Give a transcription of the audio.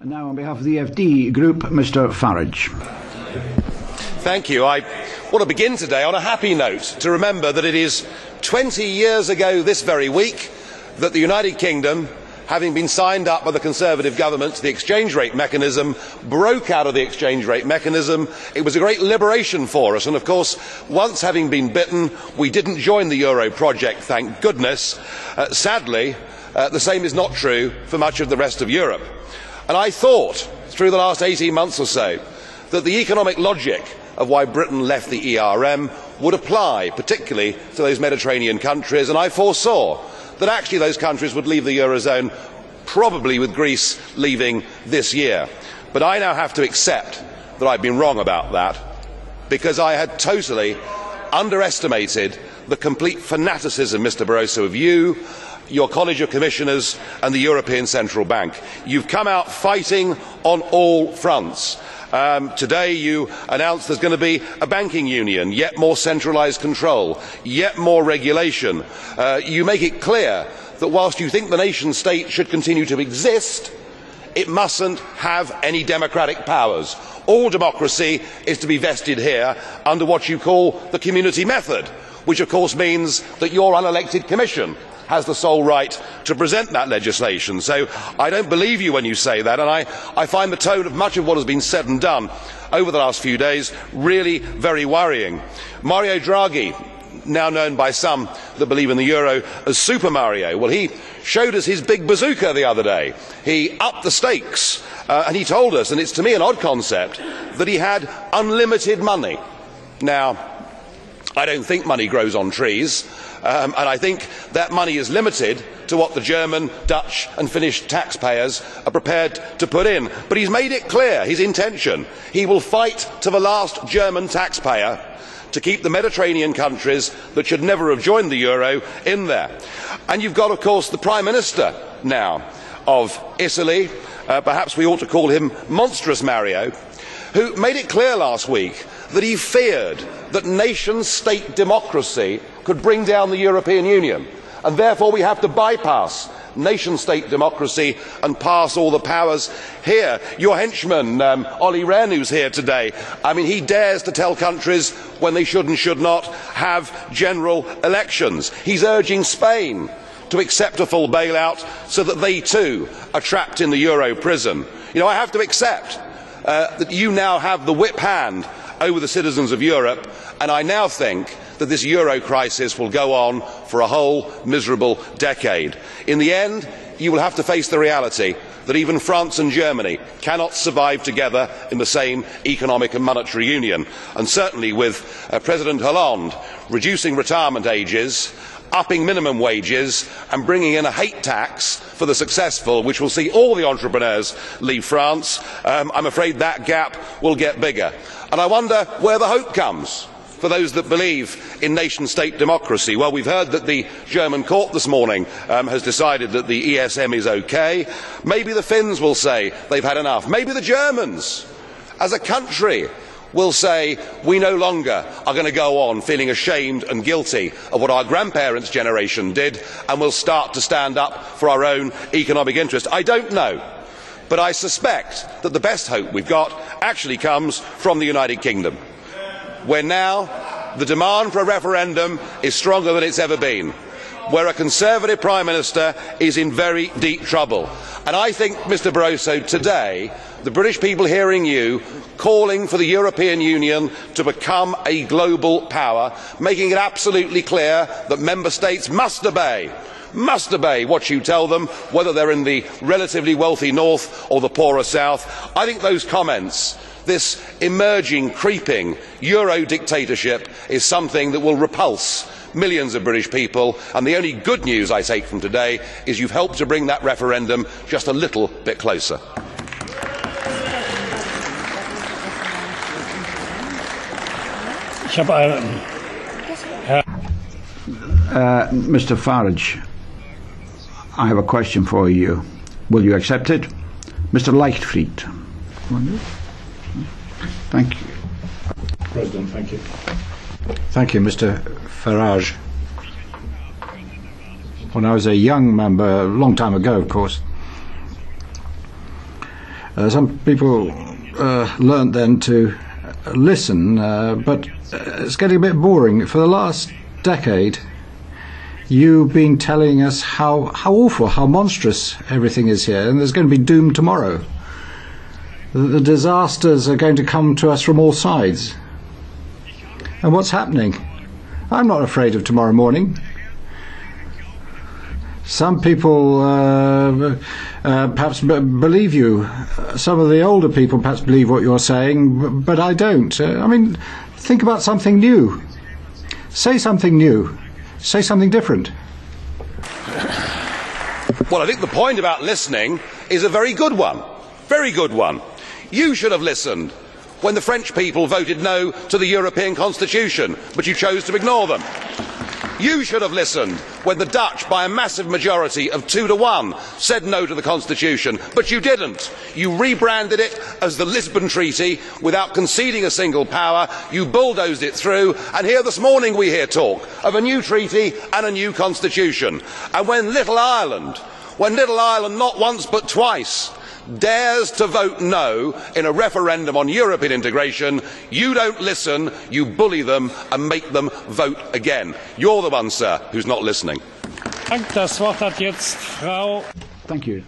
And now on behalf of the FD Group, Mr. Farage. Thank you. I want to begin today on a happy note to remember that it is 20 years ago this very week that the United Kingdom, having been signed up by the Conservative government to the exchange rate mechanism, broke out of the exchange rate mechanism. It was a great liberation for us, and of course, once having been bitten, we didn't join the euro project, thank goodness. Sadly, the same is not true for much of the rest of Europe. And I thought, through the last 18 months or so, that the economic logic of why Britain left the ERM would apply, particularly to those Mediterranean countries, and I foresaw that actually those countries would leave the Eurozone probably with Greece leaving this year. But I now have to accept that I've been wrong about that, because I had totally underestimated the complete fanaticism, Mr. Barroso, of you, your College of Commissioners and the European Central Bank. You've come out fighting on all fronts. Today you announced there's going to be a banking union, yet more centralised control, yet more regulation. You make it clear that whilst you think the nation state should continue to exist, it mustn't have any democratic powers. All democracy is to be vested here under what you call the community method, which of course means that your unelected commission has the sole right to present that legislation. So I don't believe you when you say that, and I find the tone of much of what has been said and done over the last few days really very worrying. Mario Draghi, now known by some that believe in the euro as Super Mario, well, he showed us his big bazooka the other day. He upped the stakes and he told us, and it's to me an odd concept, that he had unlimited money. Now, I don't think money grows on trees, and I think that money is limited to what the German, Dutch and Finnish taxpayers are prepared to put in. But he's made it clear his intention. He will fight to the last German taxpayer to keep the Mediterranean countries that should never have joined the euro in there. And you've got, of course, the Prime Minister now of Italy, perhaps we ought to call him Monstrous Mario, who made it clear last week that he feared that nation-state democracy could bring down the European Union, and therefore we have to bypass nation-state democracy and pass all the powers here. Your henchman, Olli Rehn, who's here today, I mean, he dares to tell countries when they should and should not have general elections. He's urging Spain to accept a full bailout so that they too are trapped in the euro prison. You know, I have to accept that you now have the whip hand over the citizens of Europe, and I now think that this euro crisis will go on for a whole miserable decade. In the end, you will have to face the reality that even France and Germany cannot survive together in the same economic and monetary union, and certainly with President Hollande reducing retirement ages, upping minimum wages and bringing in a hate tax for the successful, which will see all the entrepreneurs leave France, I'm afraid that gap will get bigger. And I wonder where the hope comes for those that believe in nation-state democracy. Well, we've heard that the German court this morning has decided that the ESM is okay. Maybe the Finns will say they've had enough. Maybe the Germans, as a country, will say we no longer are going to go on feeling ashamed and guilty of what our grandparents' generation did, and will start to stand up for our own economic interest. I don't know, but I suspect that the best hope we've got actually comes from the United Kingdom, where now the demand for a referendum is stronger than it's ever been, where a Conservative Prime Minister is in very deep trouble. And I think, Mr. Barroso, today the British people hearing you calling for the European Union to become a global power, making it absolutely clear that Member States must obey what you tell them, whether they're in the relatively wealthy north or the poorer south. I think those comments, this emerging, creeping Euro dictatorship, is something that will repulse millions of British people, and the only good news I take from today is you've helped to bring that referendum just a little bit closer. Mr. Farage, I have a question for you. Will you accept it? Mr. LEICHTFRIED. Thank you. President, thank you. Thank you, Mr. Farage. When I was a young member, a long time ago, of course, Some people learnt then to listen, but it's getting a bit boring. For the last decade, you've been telling us how awful, how monstrous everything is here, and there's going to be doom tomorrow. The disasters are going to come to us from all sides. And what's happening? I'm not afraid of tomorrow morning. Some people perhaps believe you. Some of the older people perhaps believe what you're saying, but I don't. I mean, think about something new. Say something new. Say something different. Well, I think the point about listening is a very good one. Very good one. You should have listened when the French people voted no to the European Constitution, but you chose to ignore them. You should have listened when the Dutch, by a massive majority of 2-1, said no to the Constitution, but you didn't. You rebranded it as the Lisbon Treaty without conceding a single power. You bulldozed it through, and here this morning we hear talk of a new treaty and a new constitution. And when Little Ireland not once but twice dares to vote no in a referendum on European integration, you don't listen, you bully them and make them vote again. You're the one, sir, who's not listening. Das Wort hat jetzt Frau. Thank you.